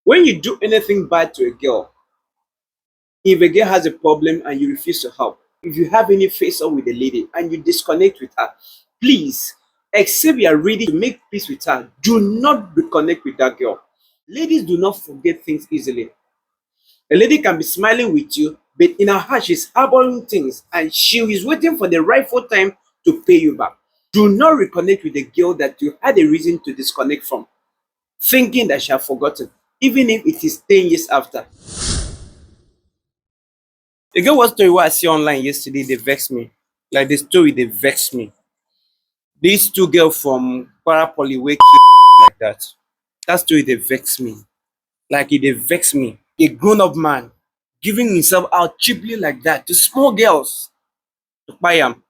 When you do anything bad to a girl, if a girl has a problem and you refuse to help, if you have any face off with a lady and you disconnect with her, please, except you are ready to make peace with her, do not reconnect with that girl. Ladies do not forget things easily. A lady can be smiling with you, but in her heart she's harboring things and she is waiting for the rightful time to pay you back. Do not reconnect with a girl that you had a reason to disconnect from, thinking that she has forgotten, even if it is 10 years after. You get what story what I see online yesterday, they vex me. Like the story, they vex me. These two girls from KwaraPoly's wake like that. That story, they vex me. Like it, they vex me. A grown-up man giving himself out cheaply like that to small girls to buy them.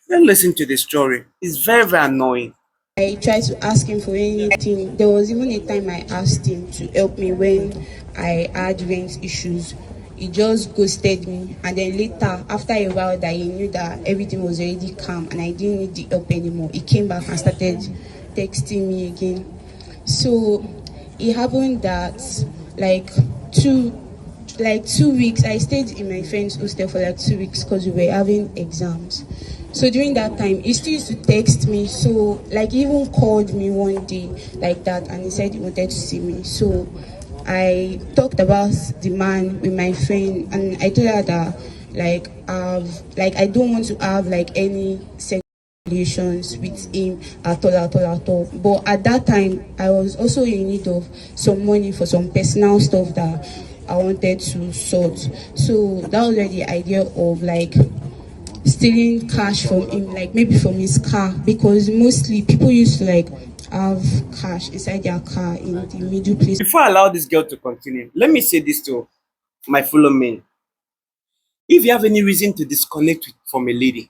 Then listen to the story. It's very, very annoying. I tried to ask him for anything. There was even a time I asked him to help me when I had rent issues. He just ghosted me, and then later, after a while that he knew that everything was already calm and I didn't need the help anymore, he came back and started texting me again. So it happened that like two 2 weeks I stayed in my friend's hostel for like 2 weeks because we were having exams. So during that time he still used to text me. So like he even called me one day like that and he said he wanted to see me. So I talked about the man with my friend and I told her that I don't want to have like any sex relations with him at all. But at that time I was also in need of some money for some personal stuff that I wanted to sort. So that was where the idea of like stealing cash from him, like maybe from his car, because mostly people used to like have cash inside their car in the middle place. Before I allow this girl to continue, let me say this to my fellow men. If you have any reason to disconnect from a lady,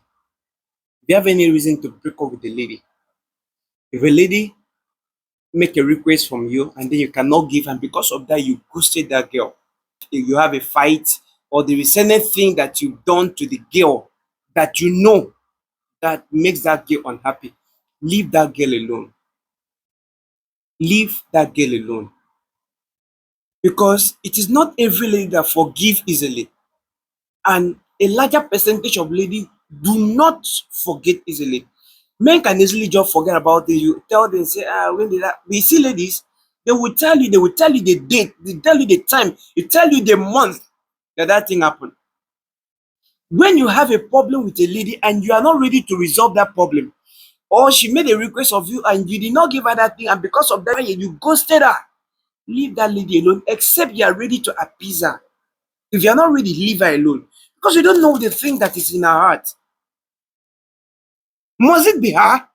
if you have any reason to break up with a lady, if a lady make a request from you and then you cannot give, and because of that you ghosted that girl, if you have a fight or there is anything that you've done to the girl that you know that makes that girl unhappy, leave that girl alone. Leave that girl alone. Because it is not every lady that forgive easily. And a larger percentage of ladies do not forget easily. Men can easily just forget about it. You tell them, say, when did that? We see ladies, they will tell you the date, they tell you the time, they tell you the month that that thing happened. When you have a problem with a lady and you are not ready to resolve that problem, or she made a request of you and you did not give her that thing, and because of that you ghosted her, leave that lady alone, except you are ready to appease her. If you are not ready, leave her alone. Because you don't know the thing that is in her heart. Must it be her?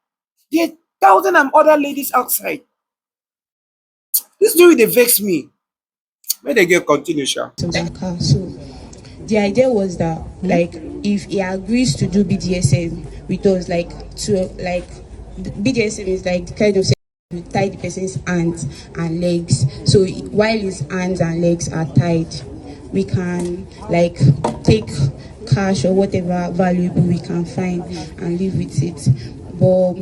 There are thousands of other ladies outside. This story they vex me. May the girl continue, Sha. Of their car. So the idea was that like if he agrees to do BDSM with us, like to like BDSM is like the kind of sex you tie the person's hands and legs. So while his hands and legs are tied, we can like take cash or whatever valuable we can find and live with it. But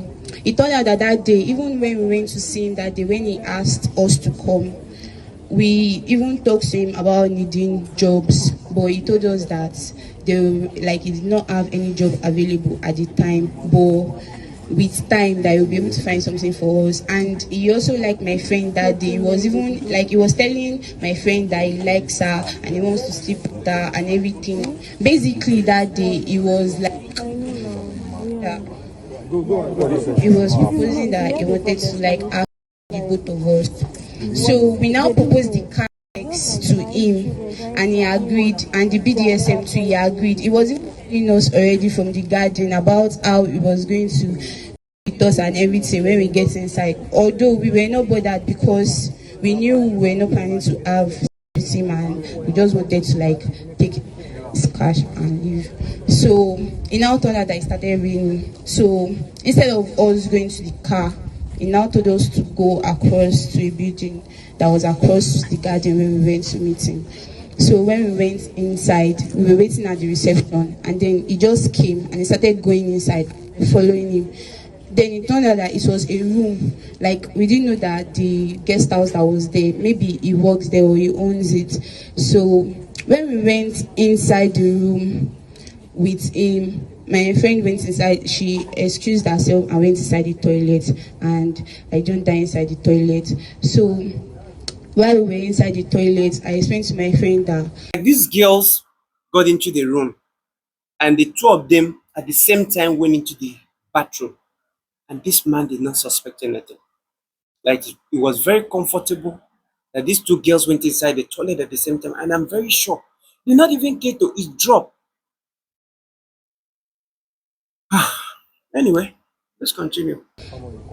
it turned out that that day, even when we went to see him that day, when he asked us to come, we even talked to him about needing jobs, but he told us that he did not have any job available at the time, but with time that he'll be able to find something for us. And he also liked my friend that day. He was even like he was telling my friend that he likes her and he wants to sleep with her and everything. Basically that day he was like he was proposing that he wanted to like ask the both of us. So we now proposed the car to him and he agreed, and the BDSM too, he agreed. He was even telling us already from the garden about how he was going to with us and everything when we get inside. Although we were not bothered because we knew we were not planning to have with him and we just wanted to like take his cash and leave. So he now told us that it started raining. So instead of us going to the car, he now told us to go across to a building that was across the garden when we went to meet him. So when we went inside, we were waiting at the reception, and then he just came and he started going inside, following him. Then it turned out that it was a room. Like we didn't know that the guest house that was there, maybe he works there or he owns it. So when we went inside the room with him, my friend went inside. She excused herself and went inside the toilet, and I joined her inside the toilet. So while we were inside the toilet, I explained to my friend that These girls got into the room, and the two of them at the same time went into the bathroom, and this man did not suspect anything. Like it was very comfortable that these two girls went inside the toilet at the same time, and I'm very sure they not even get to eavesdrop. Anyway, let's continue.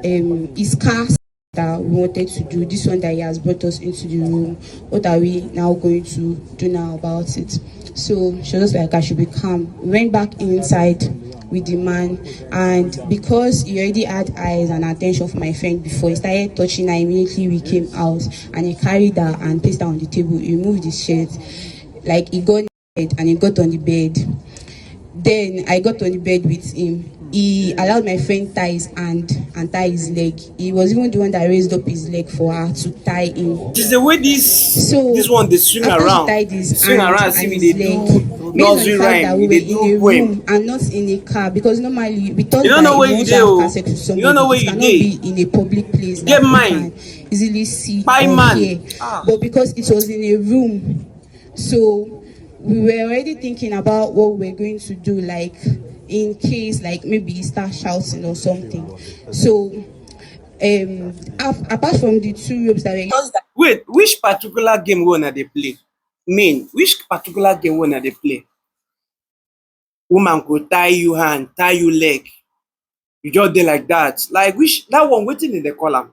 his car that we wanted to do, this one that he has brought us into the room, what are we now going to do now about it? So she was like, I should be calm. We went back inside with the man, and because he already had eyes and attention for my friend before, he started touching her. Immediately we came out, and he carried her and placed her on the table. He removed his shirt, like he got naked and he got on the bed. Then I got on the bed with him. He allowed my friend tie his hand and tie his leg. He was even the one that raised up his leg for her to tie him. It is the way this So this one they swing after around. she tied They his swing hand around, and see me his they leg, do based on nursery the fact that rhyme, we were they in do a poem. room and not in a car, because normally we thought You don't that know where if you you want dey, to oh. have sex with You don't know somebody, where it you cannot dey. be in a public place Get that people mine. can easily see Buy or man. hear. But because it was in a room, so we were already thinking about what we were going to do, like in case like maybe he start shouting or something. So apart from the two ropes that were Wait, which particular game wanna they play? Main, which particular game wanna they play? Woman go tie you hand, tie you leg. You just dey like that. Like which that one waiting in the column.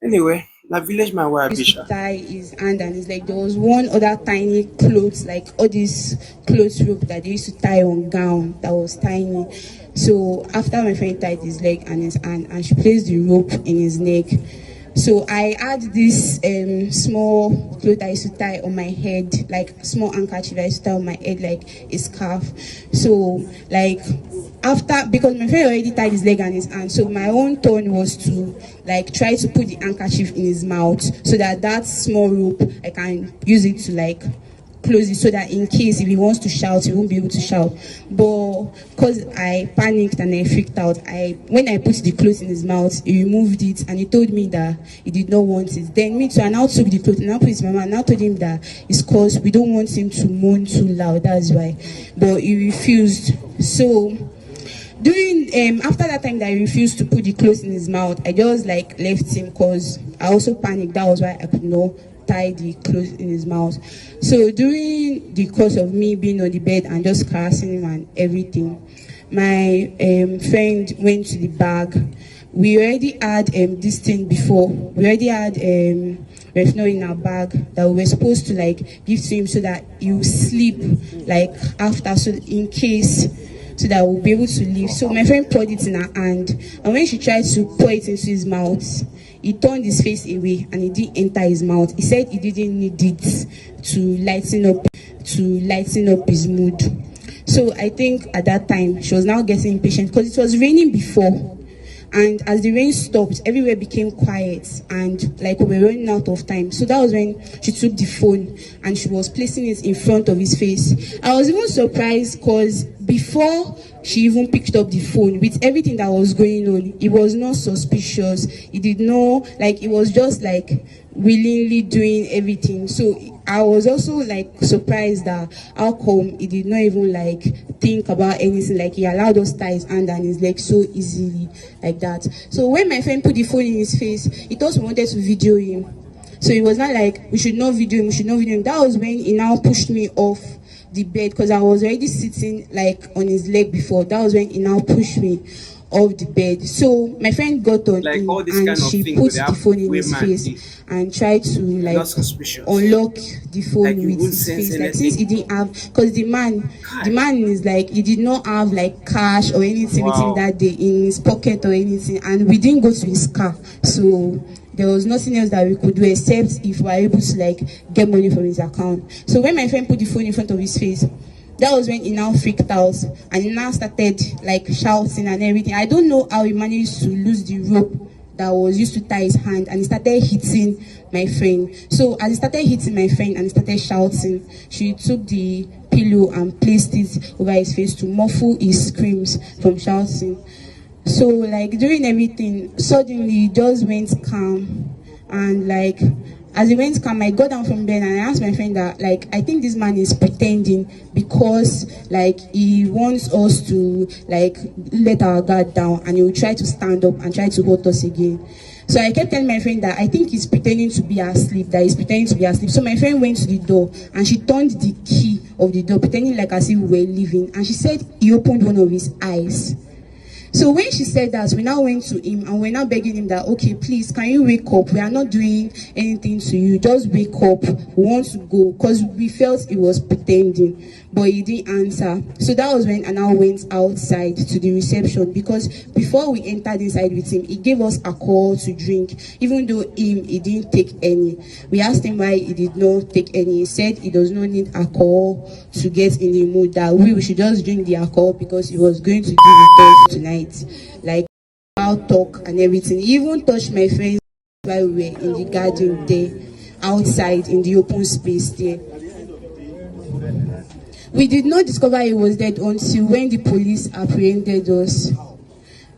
Anyway, na village man wey I be used to sha. tie his hand and his leg. There was one other tiny clothes, like all these clothes rope that they used to tie on gown that was tiny. So after my friend tied his leg and his hand, and she placed the rope in his neck. So I had this small cloth I used to tie on my head, like small handkerchief I used to tie on my head like a scarf. So like after, because my friend already tied his leg and his hand, so my own turn was to like try to put the handkerchief in his mouth so that that small rope I can use it to like close it, so that in case if he wants to shout he won't be able to shout. But because I panicked and I freaked out, I when I put the clothes in his mouth, he removed it and he told me that he did not want it. Then me too, I now took the clothes and I put it in my mouth and I told him that it's cause we don't want him to moan too loud, that's why. But he refused. So during after that time that I refused to put the clothes in his mouth, I just like left him because I also panicked. That was why I could not tie the clothes in his mouth. So during the course of me being on the bed and just caressing him and everything, my friend went to the bag. We already had this thing before. We already had retinol in our bag that we were supposed to like give to him so that he will sleep like after, so in case, so that we'll be able to leave. So my friend poured it in her hand, and when she tried to pour it into his mouth, he turned his face away and it didn't enter his mouth. He said he didn't need it to lighten up his mood. So I think at that time she was now getting impatient because it was raining before. And as the rain stopped, everywhere became quiet and like we were running out of time. So that was when she took the phone and she was placing it in front of his face. I was even surprised because before she even picked up the phone, with everything that was going on, it was not suspicious. It did not, like, it was just like willingly doing everything. So I was also like surprised that how come he did not even like think about anything, like he allowed us tie his hand and his leg so easily like that. So when my friend put the phone in his face, he thought we wanted to video him. So it was not like we should not video him, we should not video him. That was when he now pushed me off the bed because I was already sitting like on his leg before. That was when he now pushed me off the bed. So my friend got on Like him all this and kind of she thing put where they the have phone in way his man face dey. and tried to You're like not suspicious. unlock the phone Like you with won't his sense face, like since anything. he didn't have, because the man is like, he did not have like cash or anything with him Wow. that day in his pocket or anything, and we didn't go to his car, so there was nothing else that we could do except if we were able to like get money from his account. So when my friend put the phone in front of his face, That was when he now freaked out and he now started like shouting and everything. I don't know how he managed to lose the rope that was used to tie his hand, and he started hitting my friend. So as he started hitting my friend and he started shouting, she took the pillow and placed it over his face to muffle his screams from shouting. So like during everything, suddenly it just went calm, and like as it went calm, I got down from bed and I asked my friend that like I think this man is pretending because like he wants us to like let our guard down, and he will try to stand up and try to hurt us again. So I kept telling my friend that I think he's pretending to be asleep, that he's pretending to be asleep. So my friend went to the door and she turned the key of the door, pretending like as if we were leaving. And she said he opened one of his eyes. So when she said that, we now went to him and we're now begging him that, okay, please, can you wake up? We are not doing anything to you. Just wake up. We want to go. Because we felt he was pretending, but he didn't answer. So that was when I now went outside to the reception, because before we entered inside with him, he gave us alcohol to drink. Even though he didn't take any. We asked him why he did not take any. He said he does not need alcohol to get in the mood, that we should just drink the alcohol because he was going to give it us tonight. Like our talk and everything. He even touched my friends while we were in the garden there, outside in the open space there. We did not discover he was dead until when the police apprehended us.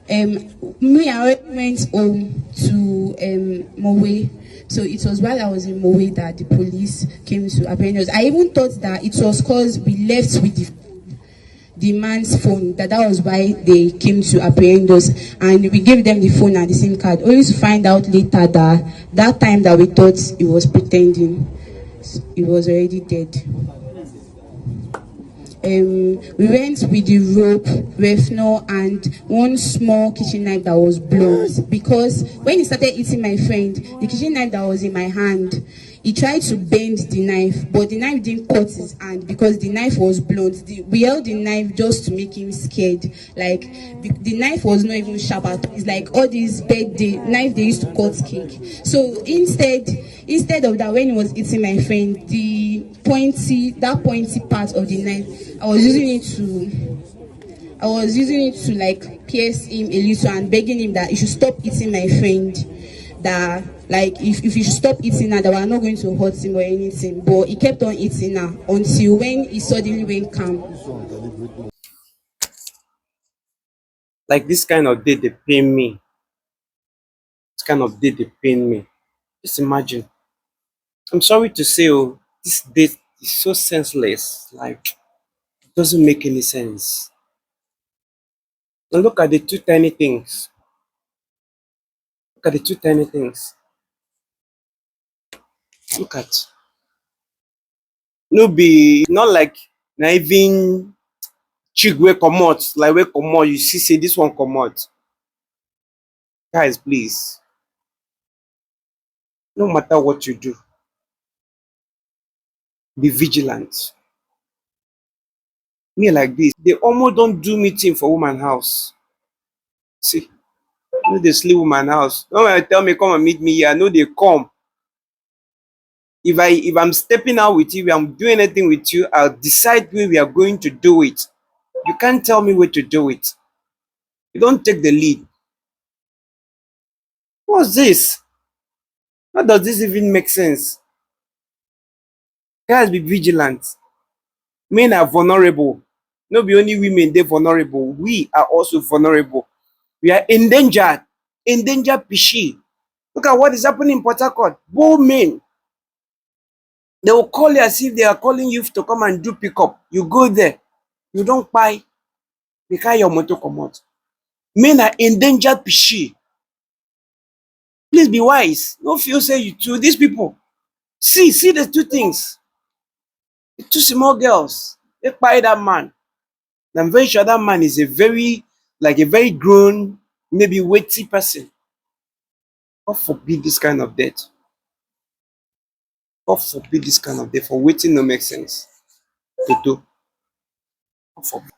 Me, I went home to Mowe. So it was while I was in Mowe that the police came to apprehend us. I even thought that it was because we left with the man's phone, that was why they came to apprehend us, and we gave them the phone and the SIM card, only to find out later that that time that we thought he was pretending, he was already dead. We went with the rope, Refno, and one small kitchen knife that was blunt, because when he started eating my friend, the kitchen knife that was in my hand, he tried to bend the knife, but the knife didn't cut his hand because the knife was blunt. We held the knife just to make him scared. Like the knife was not even sharp at all. It's like all these birthday knife they used to cut cake. So instead of that, when he was eating my friend, the pointy part of the knife, I was using it to like pierce him a little and begging him that he should stop eating my friend. That like if he should stop eating her, that we are not going to hurt him or anything. But he kept on eating her until when he suddenly went calm. Like this kind of day they pain me. This kind of day they pain me. Just imagine. I'm sorry to say, oh, this date is so senseless. Like it doesn't make any sense. And look at the two tiny things. Look at the two tiny things. Look at. No be not like na even chick wey comot, like wey comot, you see say this one comot. Guys, please, no matter what you do, be vigilant. Me like this, they almost don't do meeting for woman house. See, no dey sleep woman house. No wen tell me come and meet me here, no dey come. If I'm stepping out with you, if I'm doing anything with you, I'll decide where we are going to do it. You can't tell me where to do it. You don't take the lead. What's this? How does this even make sense? Guys, be vigilant. Men are vulnerable. No be only women dey vulnerable. We are also vulnerable. We are endangered. Endangered pishi. Look at what is happening in Port Harcourt. Bold men. They will call you as if they are calling you to come and do pickup. You go there. You don't buy. They carry your motor come out. Men are endangered pishi. Please be wise. No feel say you to these people. See the two things. The two small girls. They buy that man. I'm very sure that man is a very grown, maybe weighty person. God forbid this kind of death. God forbid this kind of death for waiting no make sense. To do. God forbid.